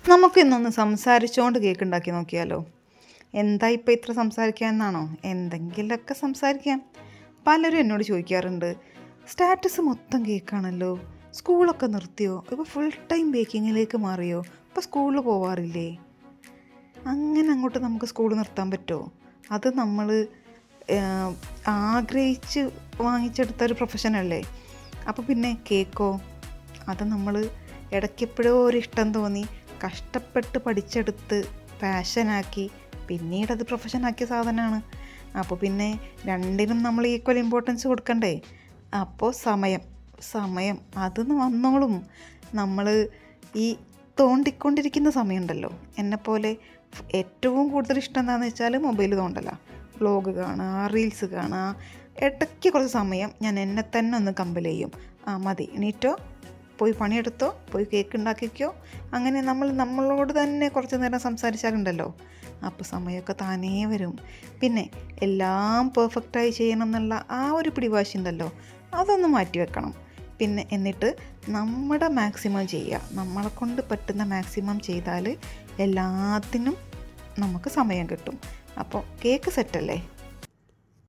നമുക്കിന്നൊന്ന് സംസാരിച്ചുകൊണ്ട് കേക്ക് ഉണ്ടാക്കി നോക്കിയാലോ? എന്താ ഇപ്പം ഇത്ര സംസാരിക്കാമെന്നാണോ? എന്തെങ്കിലുമൊക്കെ സംസാരിക്കാം. പലരും എന്നോട് ചോദിക്കാറുണ്ട്, സ്റ്റാറ്റസ് മൊത്തം കേക്കാണല്ലോ, സ്കൂളൊക്കെ നിർത്തിയോ, ഇപ്പോൾ ഫുൾ ടൈം ബേക്കിങ്ങിലേക്ക് മാറിയോ, ഇപ്പോൾ സ്കൂളിൽ പോവാറില്ലേ? അങ്ങനെ അങ്ങോട്ട് നമുക്ക് സ്കൂൾ നിർത്താൻ പറ്റുമോ? അത് നമ്മൾ ആഗ്രഹിച്ച് വാങ്ങിച്ചെടുത്തൊരു പ്രൊഫഷനല്ലേ. അപ്പോൾ പിന്നെ കേക്കോ, അത് നമ്മൾ ഇടയ്ക്കെപ്പോഴോ ഒരു ഇഷ്ടം തോന്നി കഷ്ടപ്പെട്ട് പഠിച്ചെടുത്ത് പാഷനാക്കി പിന്നീടത് പ്രൊഫഷനാക്കിയ സാധനമാണ്. അപ്പോൾ പിന്നെ രണ്ടിനും നമ്മൾ ഈക്വൽ ഇമ്പോർട്ടൻസ് കൊടുക്കണ്ടേ? അപ്പോൾ സമയം അതൊന്ന് വന്നോളും. നമ്മൾ ഈ തോണ്ടിക്കൊണ്ടിരിക്കുന്ന സമയമുണ്ടല്ലോ, എന്നെപ്പോലെ ഏറ്റവും കൂടുതൽ ഇഷ്ടം എന്താണെന്ന് വെച്ചാൽ മൊബൈൽ തോണ്ടല്ല, വ്ലോഗ് കാണുക, റീൽസ് കാണുക. ഇടയ്ക്ക് കുറച്ച് സമയം ഞാൻ എന്നെ തന്നെ ഒന്ന് കമ്പൽ ചെയ്യും. മതി, എണീറ്റോ, പോയി പണിയെടുത്തോ, പോയി കേക്ക് ഉണ്ടാക്കിക്കോ. അങ്ങനെ നമ്മളോട് തന്നെ കുറച്ച് നേരം സംസാരിച്ചാലുണ്ടല്ലോ, അപ്പോൾ സമയമൊക്കെ താനേ വരും. പിന്നെ എല്ലാം പെർഫെക്റ്റായി ചെയ്യണം എന്നുള്ള ആ ഒരു പിടിവാശി ഉണ്ടല്ലോ, അതൊന്ന് മാറ്റി വെക്കണം. പിന്നെ എന്നിട്ട് നമ്മുടെ മാക്സിമം ചെയ്യുക. നമ്മളെക്കൊണ്ട് പറ്റുന്ന മാക്സിമം ചെയ്താൽ എല്ലാത്തിനും നമുക്ക് സമയം കിട്ടും. അപ്പോൾ കേക്ക് സെറ്റല്ലേ?